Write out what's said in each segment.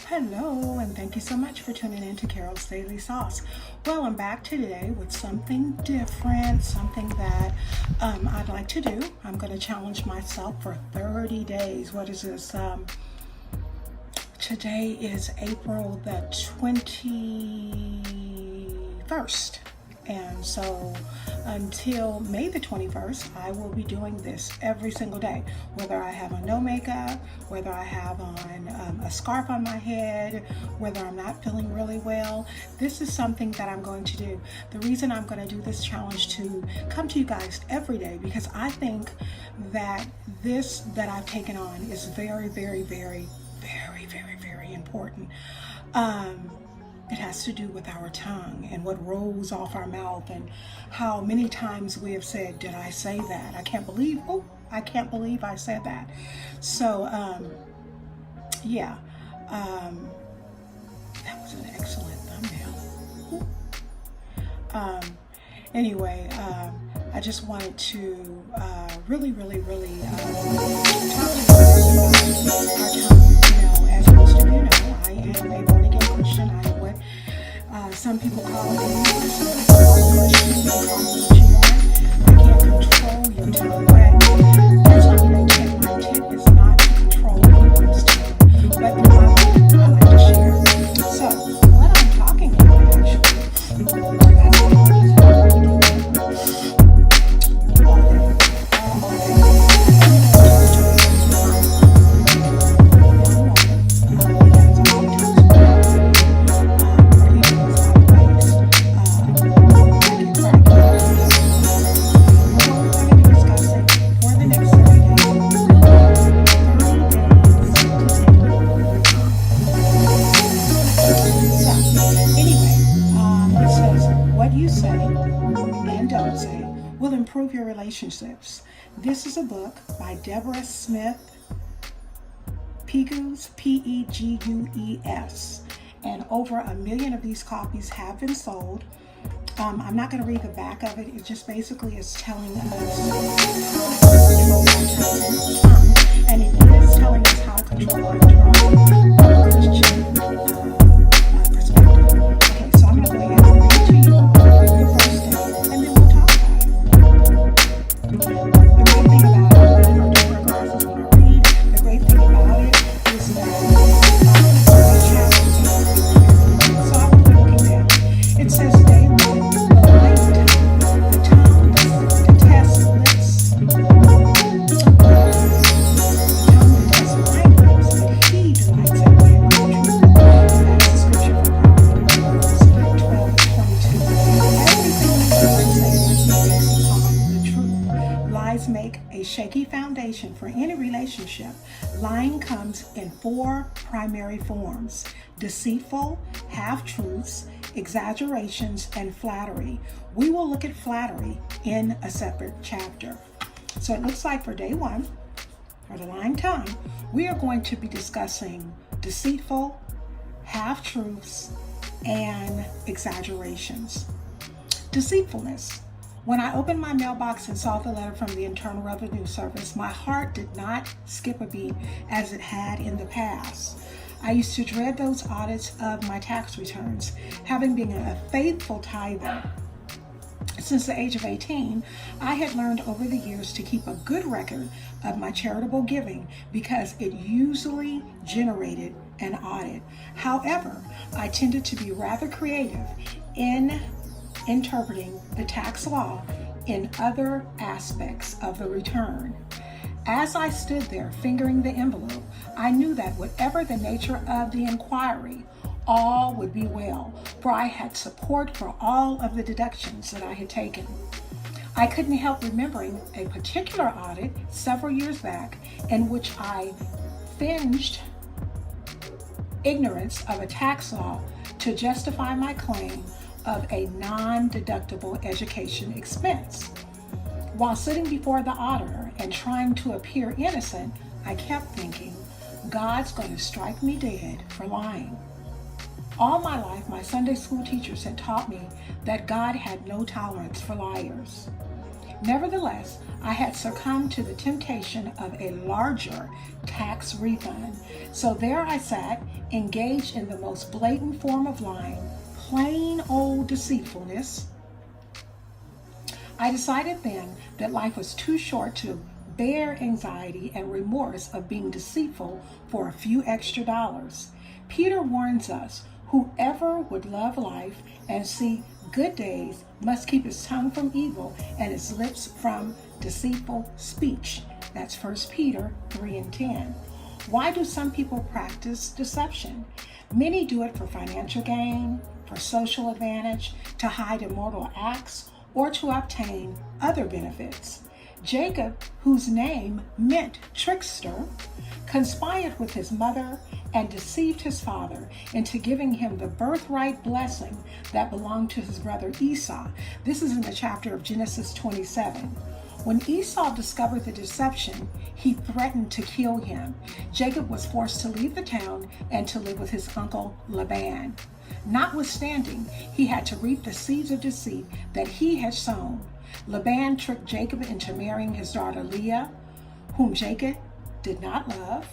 Hello, and thank you so much for tuning in to Carol's Daily Sauce. Well, I'm back today with something different, something that I'd like to do. I'm going to challenge myself for 30 days. What is this? Today is April the 21st. And so until May the 21st, I will be doing this every single day, whether I have on no makeup, whether I have on a scarf on my head, whether I'm not feeling really well. This is something that I'm going to do. The reason I'm going to do this challenge to come to you guys every day, because I think that this that I've taken on is very, very, very, very, very, very important. It has to do with our tongue and what rolls off our mouth, and how many times we have said, did I say that? I can't believe I said that. So, that was an excellent thumbnail. Anyway, I just wanted to really talk to you about our tongue. As most of you know, I am a born again Christian. I am what some people call it. I can't control your tongue, but there's something my intent is not to control anyone's tongue, but through my life, I like to share. So, what I'm talking about actually, will improve your relationships. This is a book by Deborah Smith Pegues, Pegues, and over 1 million of these copies have been sold. I'm not going to read the back of it. It just basically is telling us and it is telling us how to control our tongue from a Christian perspective. Okay, so I'm going to go ahead and read to you the first day, and then we'll talk about it. The great thing about it, I don't do regardless when I read, the great thing about it is that the chapters are very. So I'm looking down. It says day 1, the light tongue. The tongue detests lips. The tongue detests lying lips, but he delights in being true. That is the scripture from Proverbs 12:22. Everything we do and say must be based upon the truth. Lies make a shaky foundation for any relationship. Lying comes in 4 primary forms: deceitful, half-truths, exaggerations, and flattery. We will look at flattery in a separate chapter. So it looks like for day 1, for the lying tongue, we are going to be discussing deceitful, half-truths, and exaggerations. Deceitfulness. When I opened my mailbox and saw the letter from the Internal Revenue Service, my heart did not skip a beat as it had in the past. I used to dread those audits of my tax returns. Having been a faithful tither since the age of 18, I had learned over the years to keep a good record of my charitable giving because it usually generated an audit. However, I tended to be rather creative in interpreting the tax law in other aspects of the return. As I stood there fingering the envelope, I knew that whatever the nature of the inquiry, all would be well, for I had support for all of the deductions that I had taken. I couldn't help remembering a particular audit several years back in which I finged ignorance of a tax law to justify my claim of a non-deductible education expense. While sitting before the auditor and trying to appear innocent, I kept thinking, God's going to strike me dead for lying. All my life, my Sunday school teachers had taught me that God had no tolerance for liars. Nevertheless, I had succumbed to the temptation of a larger tax refund. So there I sat, engaged in the most blatant form of lying, plain old deceitfulness. I decided then that life was too short to bear anxiety and remorse of being deceitful for a few extra dollars. Peter warns us, whoever would love life and see good days must keep his tongue from evil and his lips from deceitful speech. That's 1 Peter 3:10. Why do some people practice deception? Many do it for financial gain, for social advantage, to hide immoral acts, or to obtain other benefits. Jacob, whose name meant trickster, conspired with his mother and deceived his father into giving him the birthright blessing that belonged to his brother Esau. This is in the chapter of Genesis 27. When Esau discovered the deception, he threatened to kill him. Jacob was forced to leave the town and to live with his uncle Laban. Notwithstanding, he had to reap the seeds of deceit that he had sown. Laban tricked Jacob into marrying his daughter Leah, whom Jacob did not love.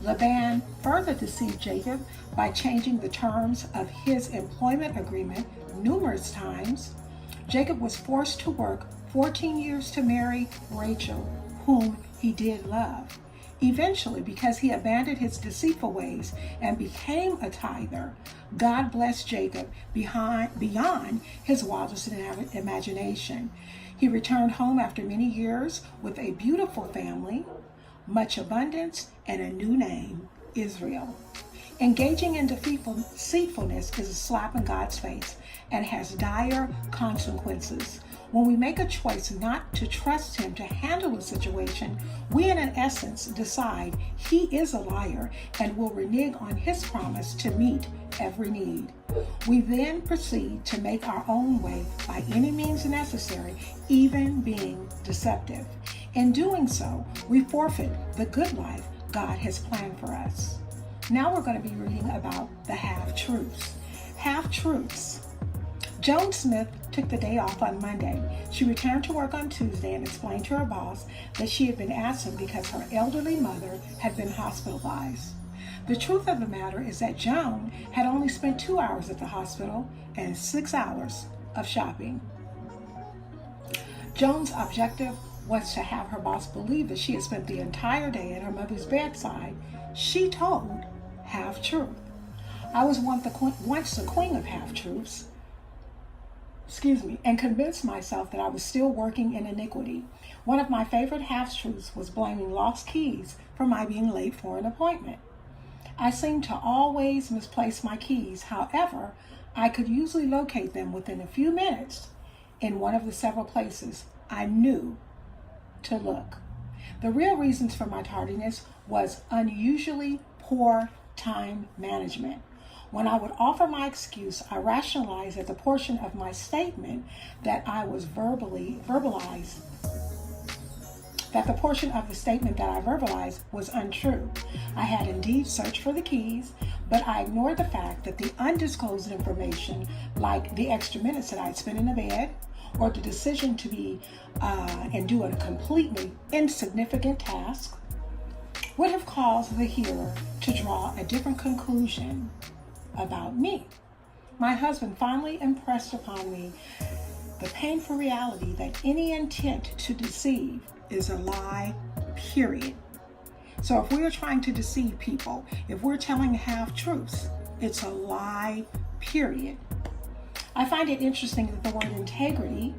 Laban further deceived Jacob by changing the terms of his employment agreement numerous times. Jacob was forced to work 14 years to marry Rachel, whom he did love. Eventually, because he abandoned his deceitful ways and became a tither, God blessed Jacob beyond his wildest imagination. He returned home after many years with a beautiful family, much abundance, and a new name, Israel. Engaging in deceitfulness is a slap in God's face and has dire consequences. When we make a choice not to trust him to handle a situation, we in essence decide he is a liar and will renege on his promise to meet every need. We then proceed to make our own way by any means necessary, even being deceptive. In doing so, we forfeit the good life God has planned for us. Now we're going to be reading about the half-truths. Half-truths. Joan Smith took the day off on Monday. She returned to work on Tuesday and explained to her boss that she had been absent because her elderly mother had been hospitalized. The truth of the matter is that Joan had only spent 2 hours at the hospital and 6 hours of shopping. Joan's objective was to have her boss believe that she had spent the entire day at her mother's bedside. She told half-truth. I was once the queen of half-truths. And convinced myself that I was still working in iniquity. One of my favorite half-truths was blaming lost keys for my being late for an appointment. I seemed to always misplace my keys. However, I could usually locate them within a few minutes in one of the several places I knew to look. The real reasons for my tardiness was unusually poor time management. When I would offer my excuse, I rationalized that the portion of my statement that I verbalized was untrue. I had indeed searched for the keys, but I ignored the fact that the undisclosed information, like the extra minutes that I'd spent in the bed, or the decision to be and do a completely insignificant task, would have caused the hearer to draw a different conclusion about me. My husband finally impressed upon me the painful reality that any intent to deceive is a lie, period. So if we're trying to deceive people, if we're telling half-truths, it's a lie, period. I find it interesting that the word integrity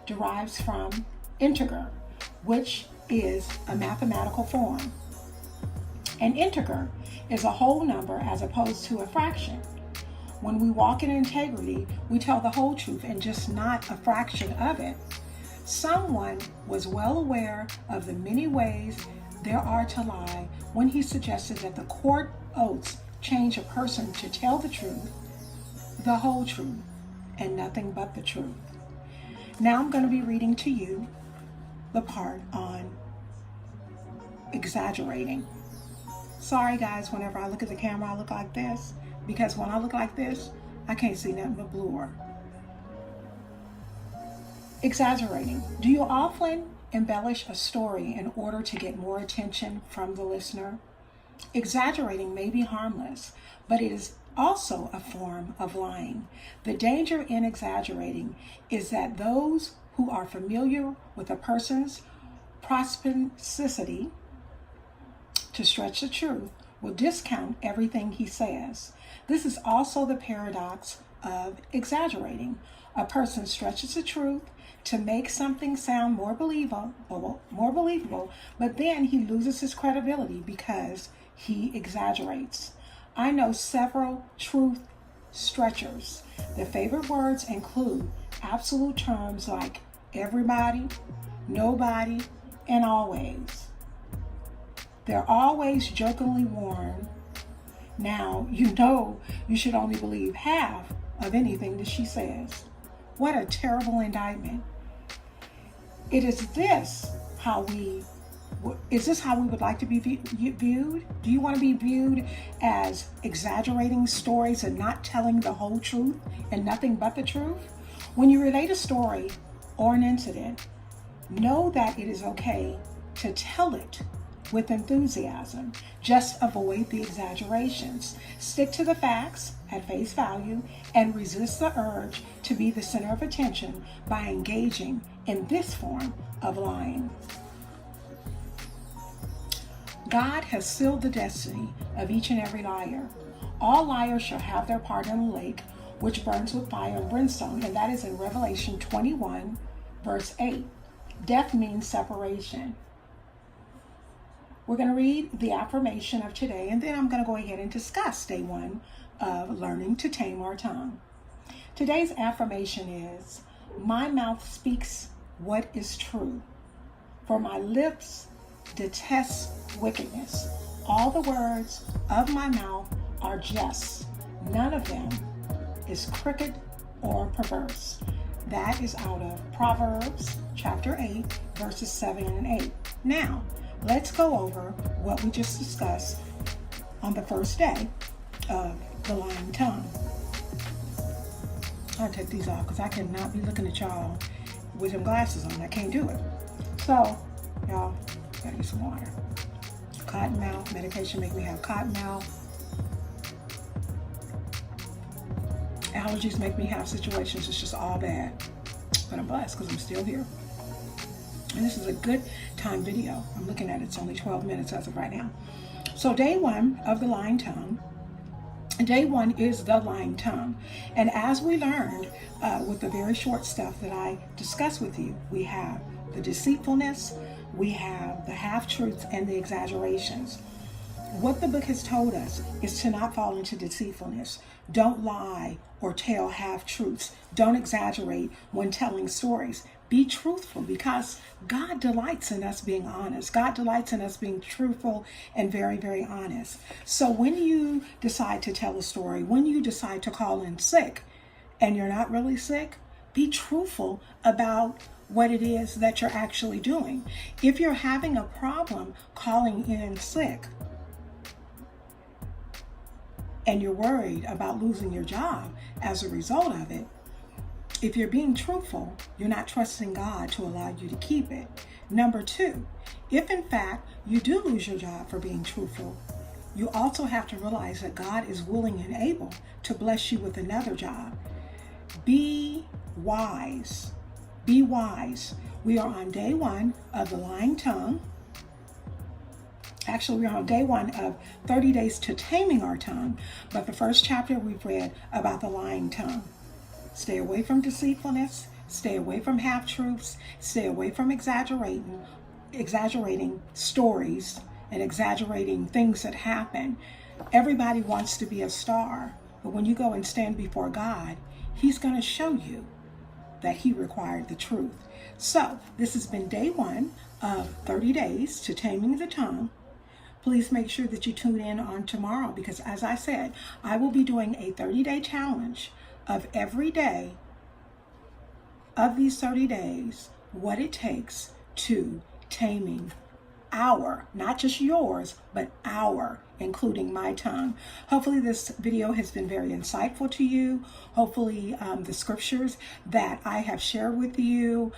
derives from integer, which is a mathematical form. An integer is a whole number as opposed to a fraction. When we walk in integrity, we tell the whole truth and just not a fraction of it. Someone was well aware of the many ways there are to lie when he suggested that the court oaths change a person to tell the truth, the whole truth, and nothing but the truth. Now I'm going to be reading to you the part on exaggerating. Sorry guys, whenever I look at the camera, I look like this, because when I look like this, I can't see nothing but blur. Exaggerating. Do you often embellish a story in order to get more attention from the listener? Exaggerating may be harmless, but it is also a form of lying. The danger in exaggerating is that those who are familiar with a person's propensity to stretch the truth will discount everything he says. This is also the paradox of exaggerating. A person stretches the truth to make something sound more believable, but then he loses his credibility because he exaggerates. I know several truth stretchers. Their favorite words include absolute terms like everybody, nobody, and always. They're always jokingly warned, now you know you should only believe half of anything that she says. What a terrible indictment. Is this how we would like to be viewed? Do you want to be viewed as exaggerating stories and not telling the whole truth and nothing but the truth? When you relate a story or an incident, know that it is okay to tell it with enthusiasm. Just avoid the exaggerations. Stick to the facts at face value and resist the urge to be the center of attention by engaging in this form of lying. God has sealed the destiny of each and every liar. All liars shall have their part in the lake, which burns with fire and brimstone, and that is in Revelation 21, verse 8. Death means separation. We're going to read the affirmation of today, and then I'm going to go ahead and discuss day one of learning to tame our tongue. Today's affirmation is, my mouth speaks what is true, for my lips detest wickedness. All the words of my mouth are just. None of them is crooked or perverse. That is out of Proverbs chapter 8, verses 7 and 8. Now, let's go over what we just discussed on the first day of the lying tongue. I'll take these off because I cannot be looking at y'all with them glasses on. I can't do it. So, y'all, gotta get some water. Cotton mouth, medication make me have cotton mouth. Allergies make me have situations, it's just all bad. But I'm blessed because I'm still here. And this is a good time video. I'm looking at it, it's only 12 minutes as of right now. So day one of the lying tongue. Day one is the lying tongue. And as we learned with the very short stuff that I discussed with you, we have the deceitfulness, we have the half-truths and the exaggerations. What the book has told us is to not fall into deceitfulness. Don't lie or tell half-truths. Don't exaggerate when telling stories. Be truthful because God delights in us being honest. God delights in us being truthful and very, very honest. So when you decide to tell a story, when you decide to call in sick and you're not really sick, be truthful about what it is that you're actually doing. If you're having a problem calling in sick and you're worried about losing your job as a result of it, if you're being truthful, you're not trusting God to allow you to keep it. Number two, if in fact you do lose your job for being truthful, you also have to realize that God is willing and able to bless you with another job. Be wise. Be wise. We are on day one of the lying tongue. Actually, we're on day one of 30 days to taming our tongue. But the first chapter we've read about the lying tongue. Stay away from deceitfulness. Stay away from half-truths. Stay away from exaggerating stories and exaggerating things that happen. Everybody wants to be a star. But when you go and stand before God, He's going to show you that He required the truth. So this has been day one of 30 days to taming the tongue. Please make sure that you tune in on tomorrow because, as I said, I will be doing a 30-day challenge of every day of these 30 days, what it takes to taming our, not just yours, but our including my tongue. Hopefully this video has been very insightful to you. Hopefully the scriptures that I have shared with you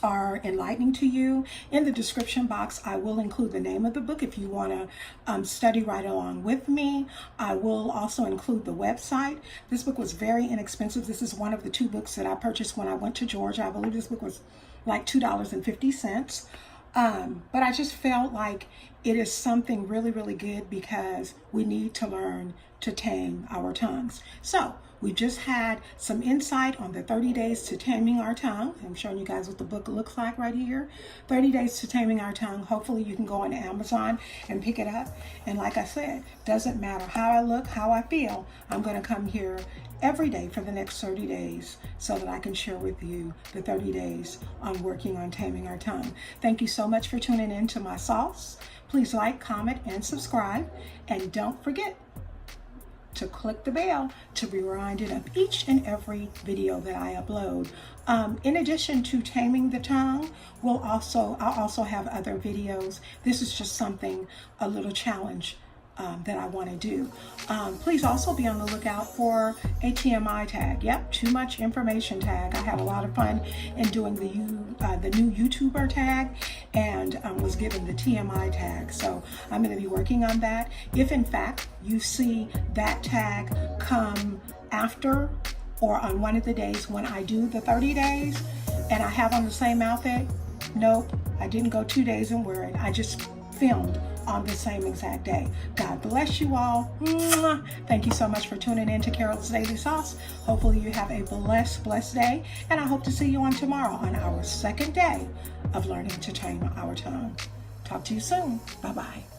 are enlightening to you. In the description box, I will include the name of the book if you want to study right along with me. I will also include the website. This book was very inexpensive. This is one of the 2 books that I purchased when I went to Georgia. I believe this book was like $2.50. But I just felt like it is something really, really good because we need to learn to tame our tongues. So we just had some insight on the 30 days to taming our tongue. I'm showing you guys what the book looks like right here. 30 days to taming our tongue. Hopefully you can go on Amazon and pick it up. And like I said, doesn't matter how I look, how I feel, I'm going to come here every day for the next 30 days so that I can share with you the 30 days on working on taming our tongue. Thank you so much for tuning in to my sauce. Please like, comment, and subscribe. And don't forget to click the bell to be reminded of each and every video that I upload. In addition to taming the tongue, I'll also have other videos. This is just something, a little challenge that I want to do. Please also be on the lookout for a TMI tag. Yep, too much information tag. I had a lot of fun in doing the new YouTuber tag and was given the TMI tag. So I'm going to be working on that. If in fact you see that tag come after or on one of the days when I do the 30 days and I have on the same outfit, nope, I didn't go 2 days and wear it. I just filmed on the same exact day. God bless you all. Thank you so much for tuning in to Carol's Daily Sauce. Hopefully you have a blessed day, and I hope to see you on tomorrow on our 2nd day of learning to tame our tongue. Talk to you soon. Bye-bye.